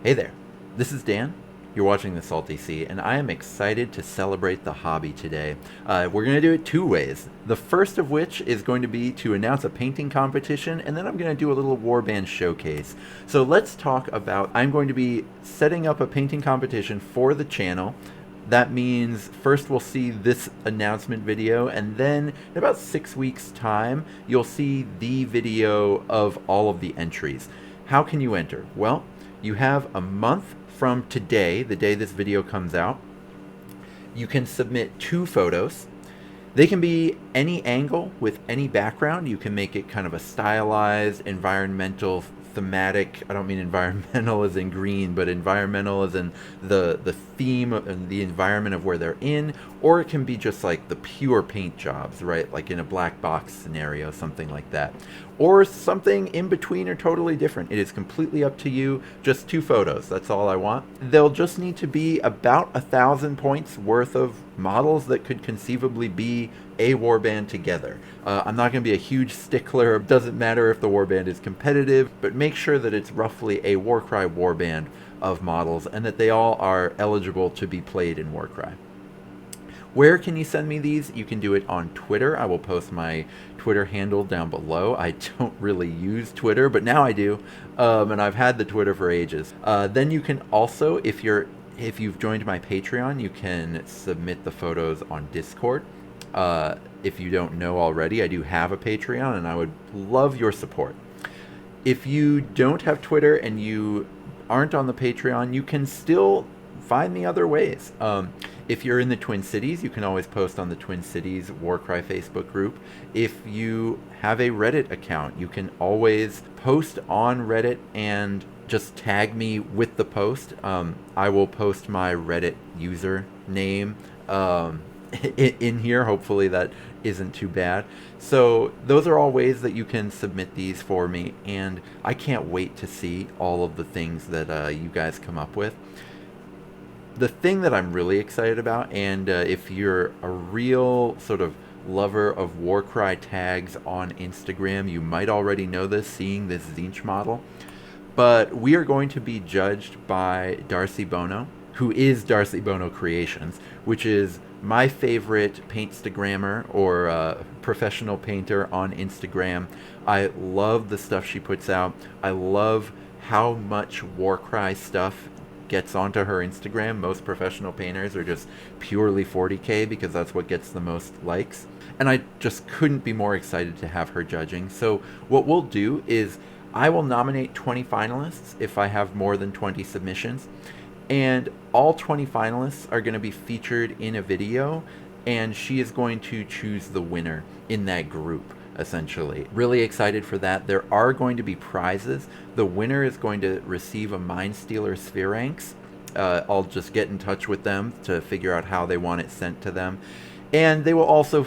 Hey there, this is Dan. You're watching the SaltySea, and I am excited to celebrate the hobby today. We're going to do it two ways. The first of which is going to be to announce a painting competition, and then I'm going to do a little Warband showcase. So let's talk about, I'm going to be setting up a painting competition for the channel. That means first we'll see this announcement video, and then in about 6 weeks' time, you'll see the video of all of the entries. How can you enter? Well, you have a month from today, the day this video comes out. You can submit 2 photos. They can be any angle with any background. You can make it kind of a stylized, environmental, thematic. I don't mean environmental as in green, but environmental as in the theme and the environment of where they're in. Or it can be just like the pure paint jobs, right? Like in a black box scenario, something like that. Or something in between or totally different. It is completely up to you. Just 2 photos, that's all I want. They'll just need to be about 1,000 points worth of models that could conceivably be a warband together. I'm not going to be a huge stickler. It doesn't matter if the warband is competitive, but make sure that it's roughly a Warcry warband of models and that they all are eligible to be played in Warcry. Where can you send me these? You can do it on Twitter. I will post my Twitter handle down below. I don't really use Twitter, but now I do, and I've had the Twitter for ages. Then you can also, if you've joined my Patreon, you can submit the photos on Discord. If you don't know already, I do have a Patreon, and I would love your support. If you don't have Twitter and you aren't on the Patreon, you can still find me other ways. If you're in the Twin Cities, you can always post on the Twin Cities Warcry Facebook group. If you have a Reddit account, you can always post on Reddit and just tag me with the post. I will post my Reddit username in here. Hopefully that isn't too bad. So those are all ways that you can submit these for me, and I can't wait to see all of the things that you guys come up with. The thing that I'm really excited about, and if you're a real sort of lover of Warcry tags on Instagram, you might already know this, seeing this Tzeentch model, but we are going to be judged by Darcy Bono, who is Darcy Bono Creations, which is my favorite paintstagrammer or professional painter on Instagram. I love the stuff she puts out. I love how much Warcry stuff gets onto her Instagram. Most professional painters are just purely 40K because that's what gets the most likes. And I just couldn't be more excited to have her judging. So what we'll do is I will nominate 20 finalists if I have more than 20 submissions. And all 20 finalists are going to be featured in a video, and she is going to choose the winner in that group, essentially. Really excited for that. There are going to be prizes. The winner is going to receive a Mindstealer Spheranx. I'll just get in touch with them to figure out how they want it sent to them. And they will also...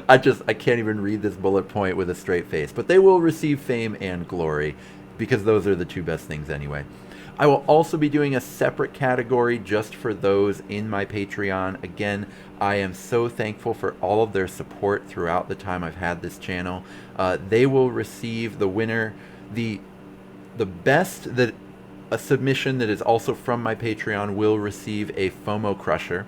I can't even read this bullet point with a straight face. But they will receive fame and glory, because those are the 2 best things anyway. I will also be doing a separate category just for those in my Patreon. Again, I am so thankful for all of their support throughout the time I've had this channel. They will receive the winner, the best that a submission that is also from my Patreon will receive a FOMO Crusher.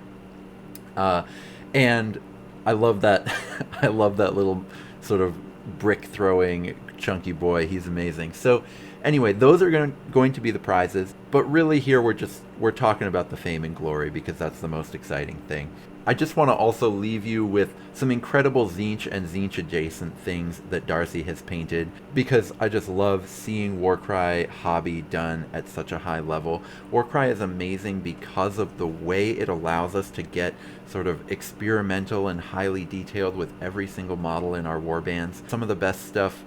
And I love that. I love that little sort of brick throwing chunky boy. He's amazing. So anyway, those are going to be the prizes, but really here we're talking about the fame and glory because that's the most exciting thing. I just want to also leave you with some incredible Tzeentch and Tzeentch adjacent things that Darcy has painted, because I just love seeing Warcry hobby done at such a high level. Warcry is amazing because of the way it allows us to get sort of experimental and highly detailed with every single model in our warbands. Some of the best stuff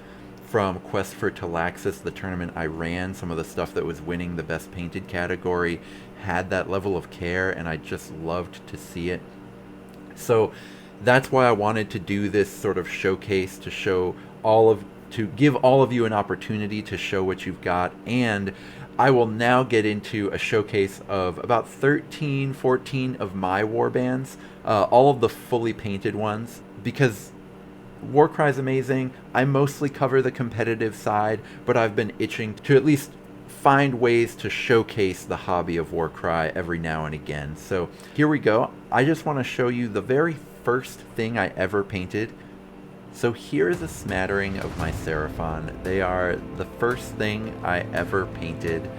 from Quest for Talaxis, the tournament I ran, some of the stuff that was winning the best painted category had that level of care, and I just loved to see it. So that's why I wanted to do this sort of showcase to give all of you an opportunity to show what you've got. And I will now get into a showcase of about 13, 14 of my warbands, all of the fully painted ones, because Warcry is amazing. I mostly cover the competitive side, but I've been itching to at least find ways to showcase the hobby of Warcry every now and again. So here we go. I just want to show you the very first thing I ever painted. So here is a smattering of my Seraphon. They are the first thing I ever painted.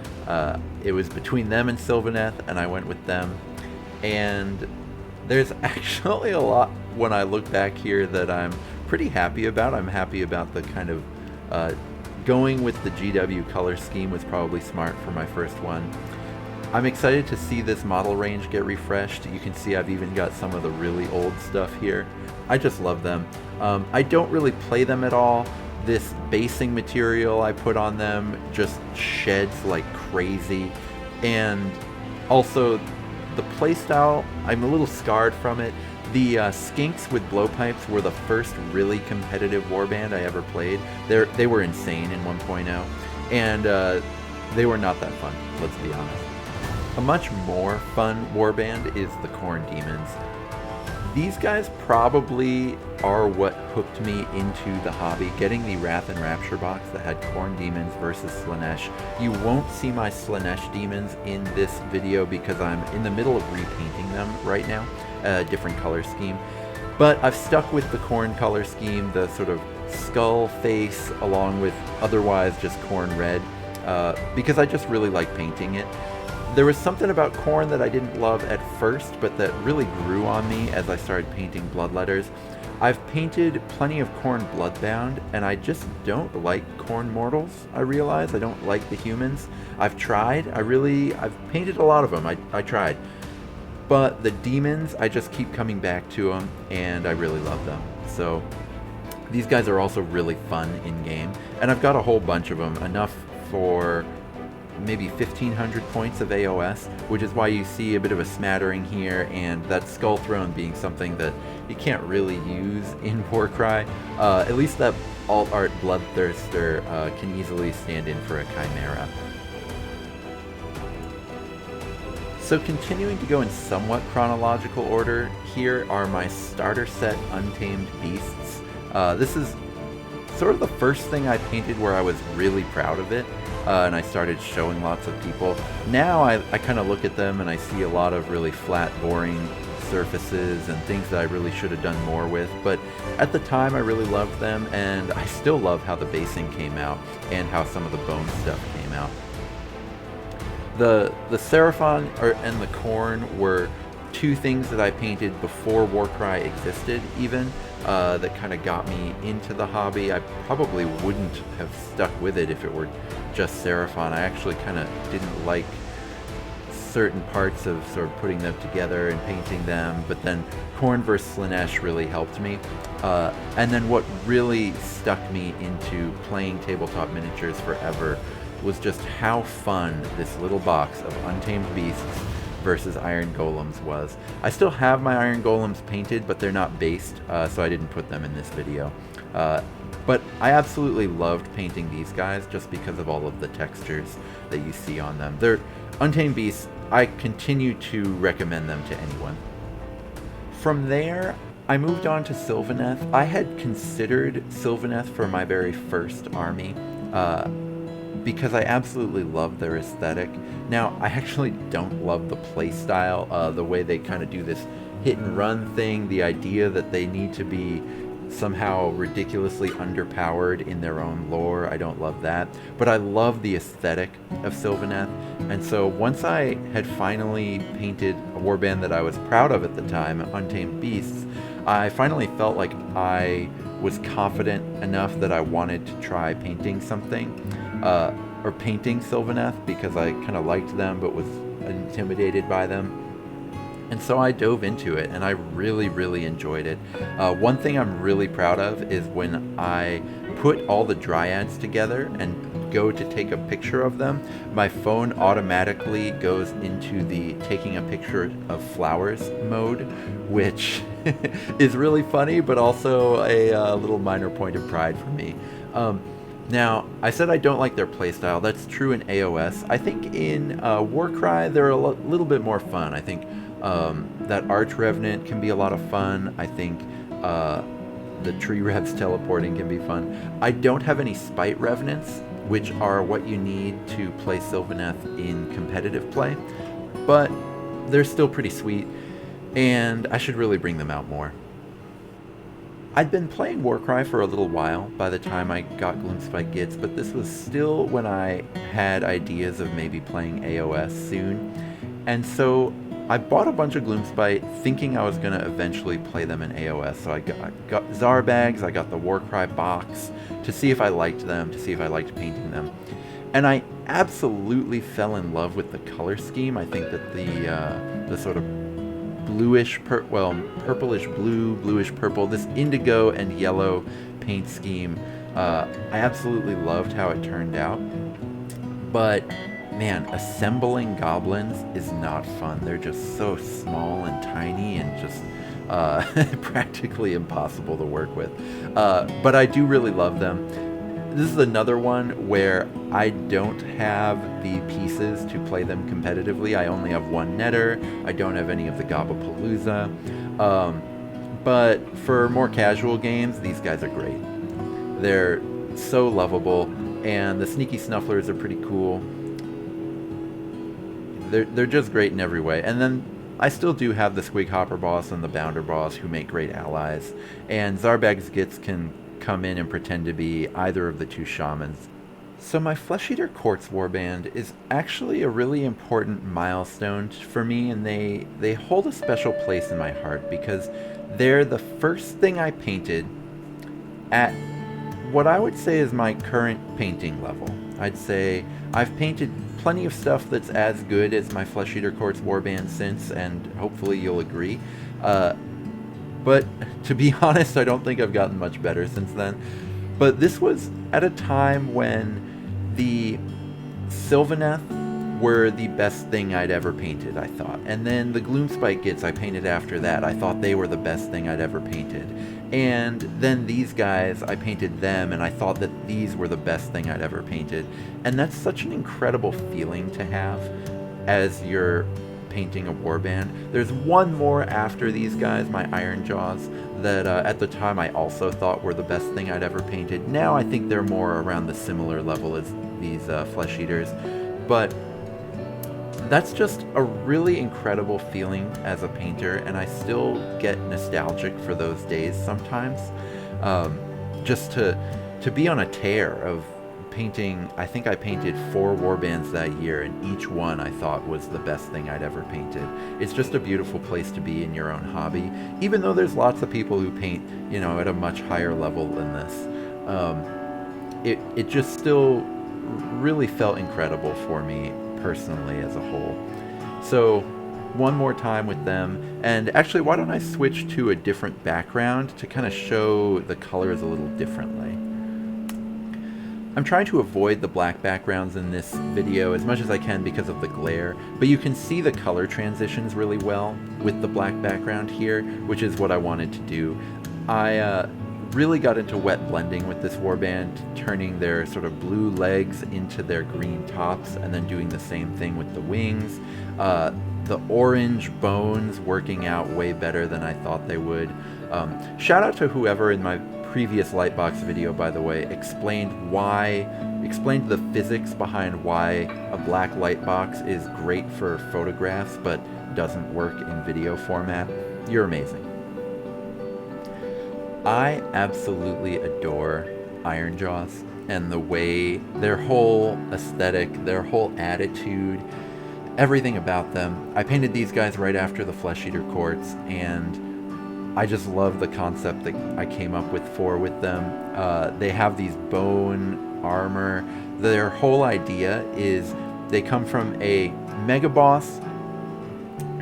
It was between them and Sylvanath, and I went with them. And there's actually a lot when I look back here that I'm pretty happy about. I'm happy about the kind of going with the GW color scheme was probably smart for my first one. I'm excited to see this model range get refreshed. You can see I've even got some of the really old stuff here. I just love them. I don't really play them at all. This basing material I put on them just sheds like crazy. And also the playstyle, I'm a little scarred from it. The skinks with blowpipes were the first really competitive warband I ever played. They were insane in 1.0, and they were not that fun, let's be honest. A much more fun warband is the Khorne Demons. These guys probably are what hooked me into the hobby. Getting the Wrath and Rapture box that had Khorne Demons versus Slaanesh. You won't see my Slaanesh demons in this video because I'm in the middle of repainting them right now, a different color scheme. But I've stuck with the Khorne color scheme, the sort of skull face along with otherwise just Khorne red, because I just really like painting it. There was something about Khorne that I didn't love at first, but that really grew on me as I started painting Bloodletters. I've painted plenty of Khorne Bloodbound, and I just don't like Khorne Mortals, I realize. I don't like the humans. I've tried. I've painted a lot of them. I tried. But the demons, I just keep coming back to them, and I really love them. So these guys are also really fun in-game, and I've got a whole bunch of them, enough for maybe 1,500 points of AOS, which is why you see a bit of a smattering here, and that Skull Throne being something that you can't really use in Warcry. At least that alt-art Bloodthirster can easily stand in for a Chimera. So continuing to go in somewhat chronological order, here are my starter set Untamed Beasts. This is sort of the first thing I painted where I was really proud of it. And I started showing lots of people. Now I kind of look at them and I see a lot of really flat, boring surfaces and things that I really should have done more with. But at the time I really loved them, and I still love how the basing came out and how some of the bone stuff came out. The Seraphon and the Khorne were two things that I painted before Warcry existed even. That kind of got me into the hobby. I probably wouldn't have stuck with it if it were just Seraphon. I actually kind of didn't like certain parts of sort of putting them together and painting them, but then Khorne vs. Slaanesh really helped me. And then what really stuck me into playing tabletop miniatures forever was just how fun this little box of Untamed Beasts versus Iron Golems was. I still have my Iron Golems painted, but they're not based, so I didn't put them in this video. But I absolutely loved painting these guys just because of all of the textures that you see on them. They're Untamed Beasts. I continue to recommend them to anyone. From there, I moved on to Sylvanath. I had considered Sylvanath for my very first army, because I absolutely love their aesthetic. Now, I actually don't love the playstyle, the way they kind of do this hit and run thing, the idea that they need to be somehow ridiculously underpowered in their own lore. I don't love that. But I love the aesthetic of Sylvanath. And so once I had finally painted a warband that I was proud of at the time, Untamed Beasts, I finally felt like I was confident enough that I wanted to try painting something. Or painting Sylvanath, because I kind of liked them but was intimidated by them. And so I dove into it, and I really, really enjoyed it. One thing I'm really proud of is when I put all the dryads together and go to take a picture of them, my phone automatically goes into the taking a picture of flowers mode, which is really funny, but also a little minor point of pride for me. Now, I said I don't like their playstyle. That's true in AOS. I think in Warcry, they're a little bit more fun. I think that Arch Revenant can be a lot of fun. I think the Tree Revs teleporting can be fun. I don't have any Spite Revenants, which are what you need to play Sylvanath in competitive play, but they're still pretty sweet, and I should really bring them out more. I'd been playing Warcry for a little while by the time I got Gloomspite Gits, but this was still when I had ideas of maybe playing AOS soon, and so I bought a bunch of Gloomspite thinking I was going to eventually play them in AOS. So I got Zarbags, I got the Warcry box to see if I liked them, to see if I liked painting them. And I absolutely fell in love with the color scheme. I think that the sort of bluish, purplish blue, bluish purple, this indigo and yellow paint scheme, I absolutely loved how it turned out. But man, assembling goblins is not fun. They're just so small and tiny and just practically impossible to work with. But I do really love them. This is another one where I don't have the pieces to play them competitively. I only have one netter. I don't have any of the Gobapalooza. But for more casual games, these guys are great. They're so lovable, and the Sneaky Snufflers are pretty cool. They're just great in every way. And then I still do have the Squig Hopper boss and the Bounder boss, who make great allies. And Zarbag's Gits can come in and pretend to be either of the two shamans. So my Flesh Eater Quartz Warband is actually a really important milestone for me, and they hold a special place in my heart because they're the first thing I painted at what I would say is my current painting level. I'd say I've painted plenty of stuff that's as good as my Flesh Eater Quartz Warband since, and hopefully you'll agree. But to be honest, I don't think I've gotten much better since then. But this was at a time when the Sylvanath were the best thing I'd ever painted, I thought. And then the Gloomspite Gits I painted after that, I thought they were the best thing I'd ever painted. And then these guys, I painted them, and I thought that these were the best thing I'd ever painted. And that's such an incredible feeling to have as you're painting a warband. There's one more after these guys, my Iron Jaws, that at the time I also thought were the best thing I'd ever painted. Now I think they're more around the similar level as these Flesh Eaters. But that's just a really incredible feeling as a painter, and I still get nostalgic for those days sometimes. Just to be on a tear of painting. I think I painted 4 warbands that year, and each one I thought was the best thing I'd ever painted. It's just a beautiful place to be in your own hobby, even though there's lots of people who paint, at a much higher level than this. It just still really felt incredible for me personally as a whole. So one more time with them, and actually why don't I switch to a different background to kind of show the colors a little differently. I'm trying to avoid the black backgrounds in this video as much as I can because of the glare, but you can see the color transitions really well with the black background here, which is what I wanted to do. I really got into wet blending with this warband, turning their sort of blue legs into their green tops, and then doing the same thing with the wings. The orange bones working out way better than I thought they would. Shout out to whoever in my previous Lightbox video, by the way, explained the physics behind why a black lightbox is great for photographs but doesn't work in video format. You're amazing. I absolutely adore Iron Jaws and the way their whole aesthetic, their whole attitude, everything about them. I painted these guys right after the Flesh Eater Quartz, and I just love the concept that I came up with with them. They have these bone armor. Their whole idea is they come from a mega boss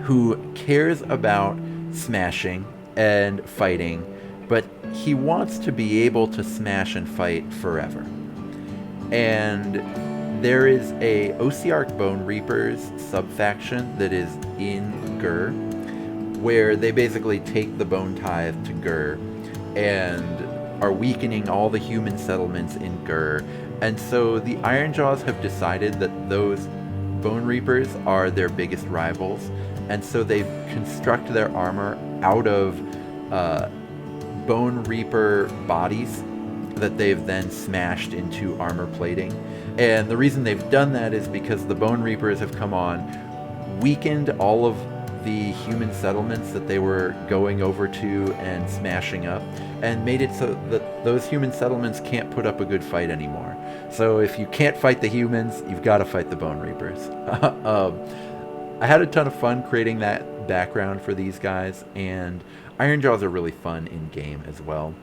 who cares about smashing and fighting, but he wants to be able to smash and fight forever. And there is a OCR Bone Reapers sub-faction that is in Gur, where they basically take the Bone Tithe to Gur and are weakening all the human settlements in Gur. And so the Ironjaws have decided that those Bone Reapers are their biggest rivals, and so they've constructed their armor out of Bone Reaper bodies that they've then smashed into armor plating. And the reason they've done that is because the Bone Reapers have come on, weakened all of the human settlements that they were going over to and smashing up, and made it so that those human settlements can't put up a good fight anymore. So if you can't fight the humans, you've got to fight the Bone Reapers. I had a ton of fun creating that background for these guys, and Ironjaws are really fun in game as well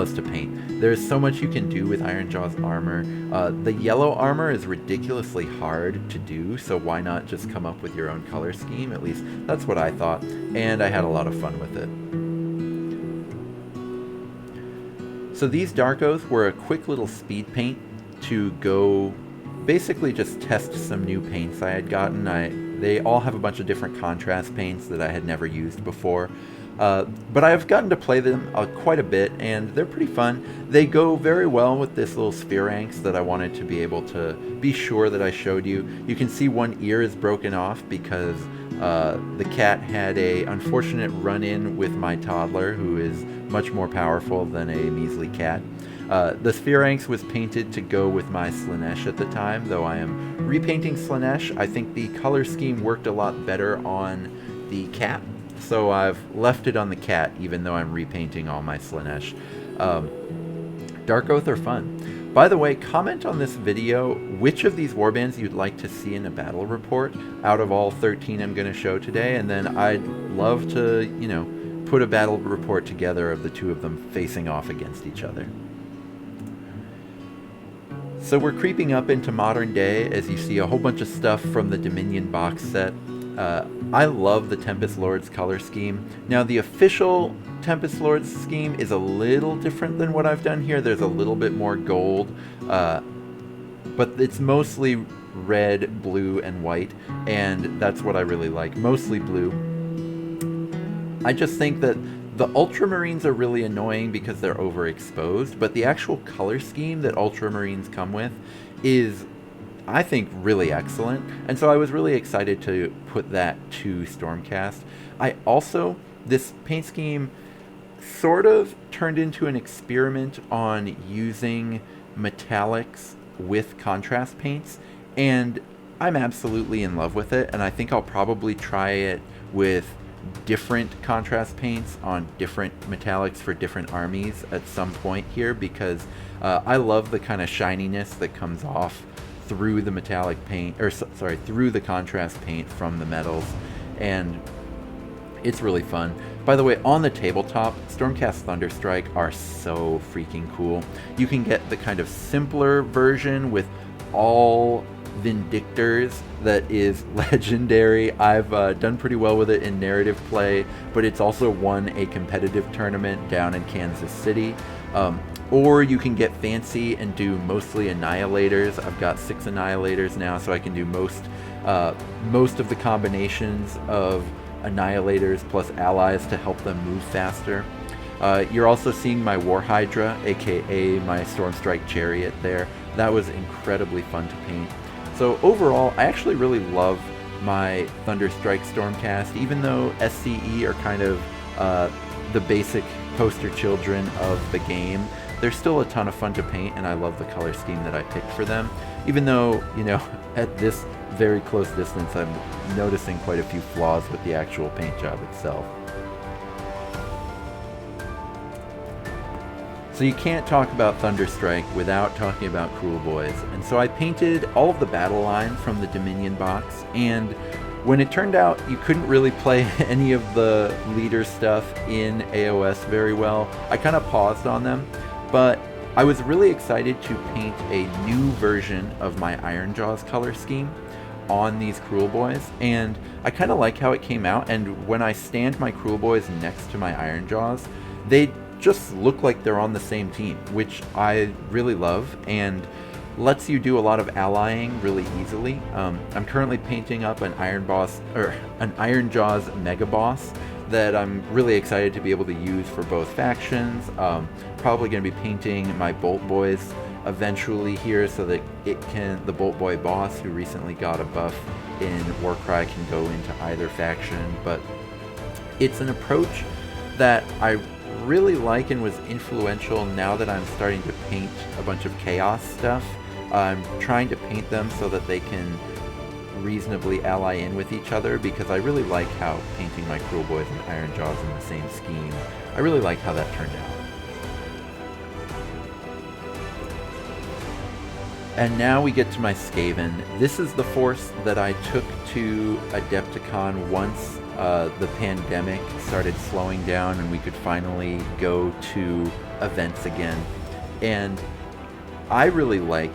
as to paint. There's so much you can do with Ironjaw's armor. The yellow armor is ridiculously hard to do, so why not just come up with your own color scheme? At least that's what I thought, and I had a lot of fun with it. So these Darkos were a quick little speed paint to go basically just test some new paints I had gotten. They all have a bunch of different contrast paints that I had never used before. But I've gotten to play them quite a bit, and they're pretty fun. They go very well with this little Spheranx that I wanted to be able to be sure that I showed you. You can see one ear is broken off because the cat had a unfortunate run-in with my toddler, who is much more powerful than a measly cat. The Spheranx was painted to go with my Slaanesh at the time, though I am repainting Slaanesh. I think the color scheme worked a lot better on the cat, so I've left it on the cat, even though I'm repainting all my Slaanesh. Darkoth are fun. By the way, comment on this video which of these warbands you'd like to see in a battle report out of all 13 I'm going to show today, and then I'd love to, put a battle report together of the two of them facing off against each other. So we're creeping up into modern day as you see a whole bunch of stuff from the Dominion box set. I love the Tempest Lords color scheme. Now the official Tempest Lords scheme is a little different than what I've done here. There's a little bit more gold, but it's mostly red, blue, and white, and that's what I really like. Mostly blue. I just think that the Ultramarines are really annoying because they're overexposed, but the actual color scheme that Ultramarines come with is, I think, really excellent, and so I was really excited to put that to Stormcast. This paint scheme sort of turned into an experiment on using metallics with contrast paints, and I'm absolutely in love with it, and I think I'll probably try it with different contrast paints on different metallics for different armies at some point here, because I love the kind of shininess that comes off through the metallic paint, through the contrast paint from the metals, and it's really fun. By the way, on the tabletop, Stormcast Thunderstrike are so freaking cool. You can get the kind of simpler version with all Vindictors that is legendary. I've done pretty well with it in narrative play, but it's also won a competitive tournament down in Kansas City. Or you can get fancy and do mostly Annihilators. I've got 6 Annihilators now, so I can do most of the combinations of Annihilators plus allies to help them move faster. You're also seeing my War Hydra, aka my Stormstrike Chariot there. That was incredibly fun to paint. So overall, I actually really love my Thunderstrike Stormcast, even though SCE are kind of the basic poster children of the game. They're still a ton of fun to paint, and I love the color scheme that I picked for them. Even though, at this very close distance, I'm noticing quite a few flaws with the actual paint job itself. So you can't talk about Thunderstrike without talking about Cruel Boys. And so I painted all of the battle line from the Dominion box, and when it turned out you couldn't really play any of the leader stuff in AOS very well, I kind of paused on them. But I was really excited to paint a new version of my Ironjaws color scheme on these Cruel Boys, and I kind of like how it came out. And when I stand my Cruel Boys next to my Ironjaws, they just look like they're on the same team, which I really love and lets you do a lot of allying really easily. I'm currently painting up an Ironjaws Mega Boss that I'm really excited to be able to use for both factions. Probably going to be painting my Bolt Boys eventually here so that the Bolt Boy boss, who recently got a buff in Warcry, can go into either faction. But it's an approach that I really like and was influential now that I'm starting to paint a bunch of chaos stuff. I'm trying to paint them so that they can reasonably ally in with each other, because I really like how painting my Cruel Boys and Iron Jaws in the same scheme, I really like how that turned out. And now we get to my Skaven. This is the force that I took to Adepticon once the pandemic started slowing down and we could finally go to events again. And I really like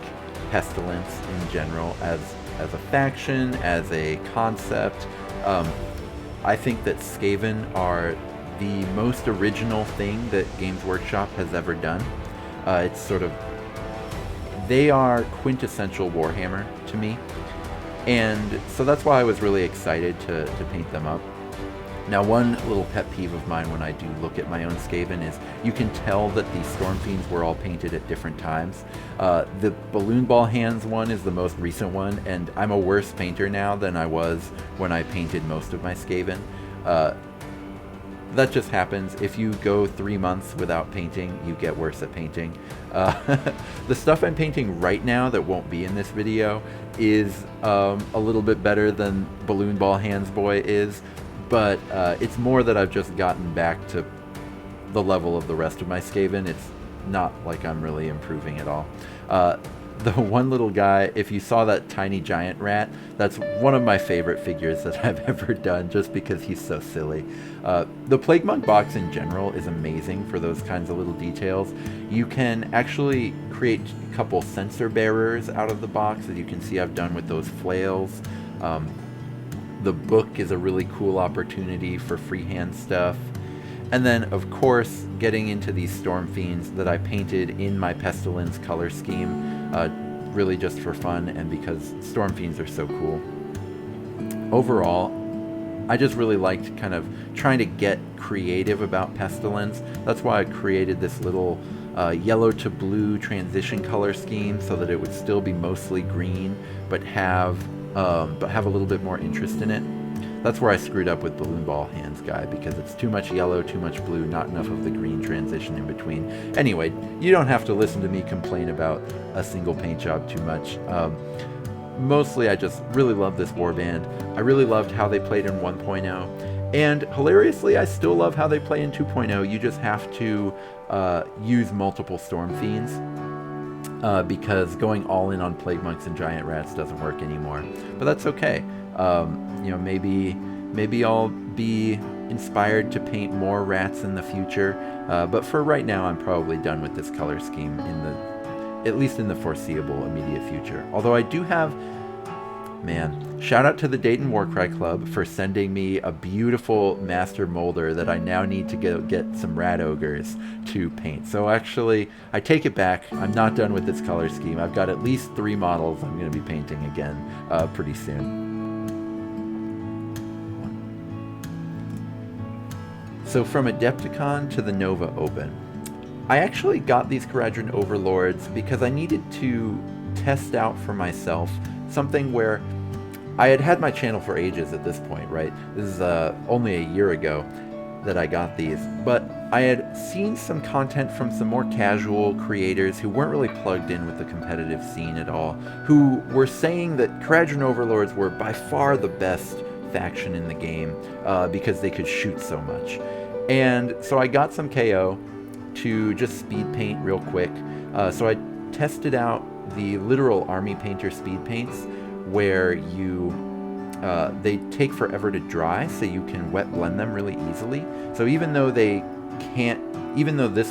Pestilence in general as a faction, as a concept. I think that Skaven are the most original thing that Games Workshop has ever done. It's sort of, they are quintessential Warhammer to me, and so that's why I was really excited to paint them up. Now, one little pet peeve of mine when I do look at my own Skaven is you can tell that the Storm Fiends were all painted at different times. The Balloon Ball Hands one is the most recent one, and I'm a worse painter now than I was when I painted most of my Skaven. That just happens. If you go 3 months without painting, you get worse at painting. The stuff I'm painting right now that won't be in this video is a little bit better than Balloon Ball Hands Boy is, but it's more that I've just gotten back to the level of the rest of my Skaven. It's not like I'm really improving at all. The one little guy, if you saw that tiny giant rat, that's one of my favorite figures that I've ever done, just because he's so silly. The Plague Monk box in general is amazing for those kinds of little details. You can actually create a couple sensor bearers out of the box, as you can see I've done with those flails. The book is a really cool opportunity for freehand stuff. And then, of course, getting into these Storm Fiends that I painted in my Pestilence color scheme, really just for fun and because Storm Fiends are so cool. Overall, I just really liked kind of trying to get creative about Pestilence. That's why I created this little yellow to blue transition color scheme so that it would still be mostly green, but have a little bit more interest in it. That's where I screwed up with Balloon Ball Hands guy, because it's too much yellow, too much blue, not enough of the green transition in between. Anyway, you don't have to listen to me complain about a single paint job too much. Mostly I just really love this Warband. I really loved how they played in 1.0. And hilariously, I still love how they play in 2.0. You just have to use multiple Storm Fiends. Because going all in on Plague Monks and Giant Rats doesn't work anymore. But that's okay. You know, maybe I'll be inspired to paint more rats in the future. But for right now, I'm probably done with this color scheme at least in the foreseeable immediate future. Although I do have, shout out to the Dayton Warcry Club for sending me a beautiful master molder that I now need to get some rat ogres to paint. So actually, I take it back. I'm not done with this color scheme. I've got at least 3 models I'm going to be painting again pretty soon. So from Adepticon to the Nova Open, I actually got these Kharadron Overlords because I needed to test out for myself something where I had my channel for ages at this point, right? This is only a year ago that I got these, but I had seen some content from some more casual creators who weren't really plugged in with the competitive scene at all, who were saying that Kharadron Overlords were by far the best faction in the game because they could shoot so much. And so I got some KO to just speed paint real quick. So I tested out the literal army painter speed paints, where they take forever to dry, so you can wet blend them really easily. So even though this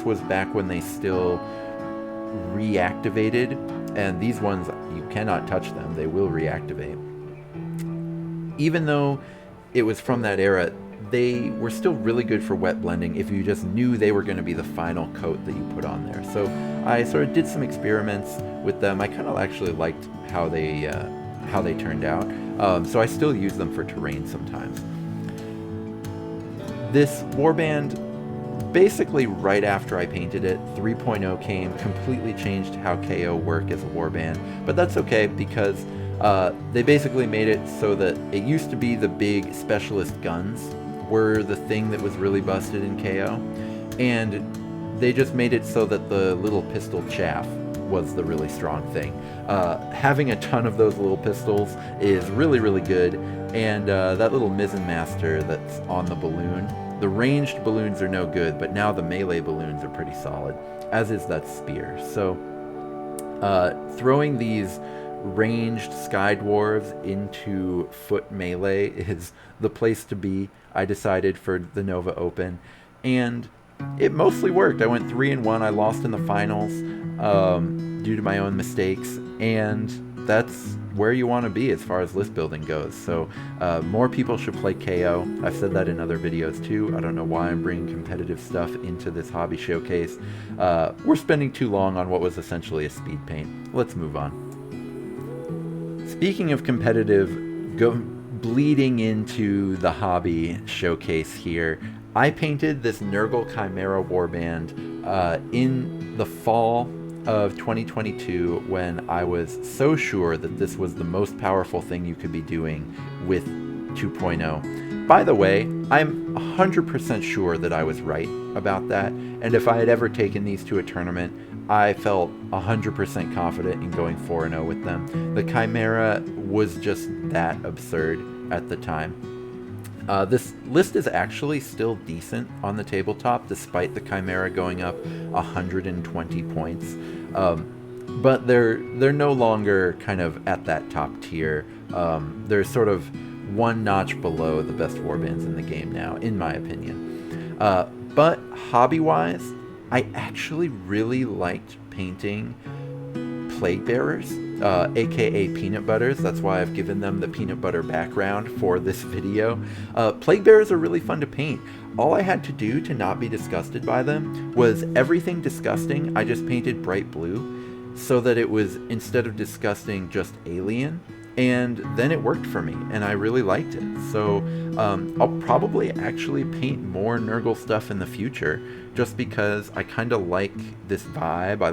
was back when they still reactivated, and these ones, you cannot touch them, they will reactivate. Even though it was from that era, they were still really good for wet blending if you just knew they were going to be the final coat that you put on there. So I sort of did some experiments with them. I kind of actually liked how they turned out. So I still use them for terrain sometimes. This Warband, basically right after I painted it, 3.0 came, completely changed how KO worked as a Warband. But that's okay, because they basically made it so that it used to be the big specialist guns were the thing that was really busted in KO. And they just made it so that the little pistol chaff was the really strong thing. Having a ton of those little pistols is really, really good, and that little mizzen master that's on the balloon, the ranged balloons are no good, but now the melee balloons are pretty solid, as is that spear. So throwing these ranged sky dwarves into foot melee is the place to be, I decided, for the Nova Open, and it mostly worked. I went 3-1. I lost in the finals due to my own mistakes, and that's where you want to be as far as list building goes. So more people should play KO. I've said that in other videos too. I don't know why I'm bringing competitive stuff into this hobby showcase. We're spending too long on what was essentially a speed paint. Let's move on. Speaking of competitive, bleeding into the hobby showcase here, I painted this Nurgle Chimera Warband in the fall of 2022 when I was so sure that this was the most powerful thing you could be doing with 2.0. By the way, I'm 100% sure that I was right about that, and if I had ever taken these to a tournament, I felt 100% confident in going 4-0 with them. The Chimera was just that absurd at the time. This list is actually still decent on the tabletop, despite the Chimera going up 120 points. But they're no longer kind of at that top tier. They're sort of one notch below the best warbands in the game now, in my opinion. But hobby-wise, I actually really liked painting Plague Bearers, aka Peanut Butters. That's why I've given them the peanut butter background for this video. Plague Bearers are really fun to paint. All I had to do to not be disgusted by them was everything disgusting, I just painted bright blue so that it was, instead of disgusting, just alien. And then it worked for me, and I really liked it. So I'll probably actually paint more Nurgle stuff in the future, just because I kind of like this vibe.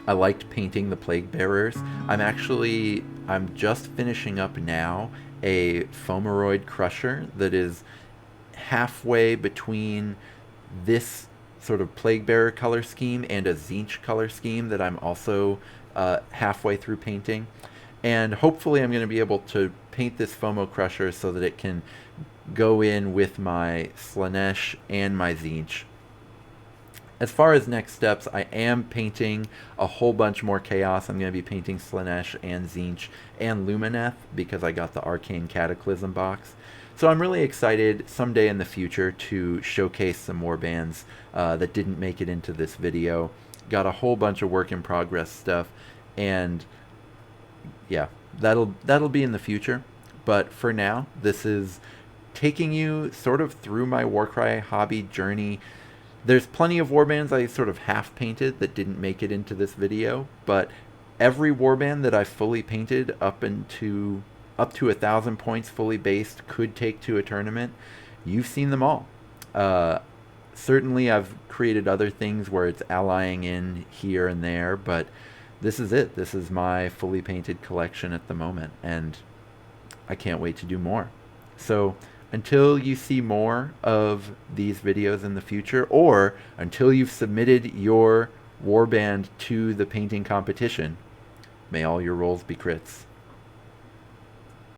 I liked painting the Plague Bearers. I'm just finishing up now a Fomeroid Crusher that is halfway between this sort of Plague Bearer color scheme and a Tzeentch color scheme that I'm also halfway through painting. And hopefully I'm going to be able to paint this Fomo Crusher so that it can go in with my Slaanesh and my Tzeentch. As far as next steps, I am painting a whole bunch more Chaos. I'm going to be painting Slaanesh and Tzeentch and Lumineth because I got the Arcane Cataclysm box. So I'm really excited someday in the future to showcase some warbands that didn't make it into this video. Got a whole bunch of work in progress stuff, and yeah, that'll be in the future. But for now, this is taking you sort of through my Warcry hobby journey. There's plenty of warbands I sort of half painted that didn't make it into this video, but every warband that I fully painted up to 1,000 points fully based could take to a tournament. You've seen them all. Certainly I've created other things where it's allying in here and there, but this is it. This is my fully painted collection at the moment, and I can't wait to do more. So until you see more of these videos in the future, or until you've submitted your warband to the painting competition, may all your rolls be crits.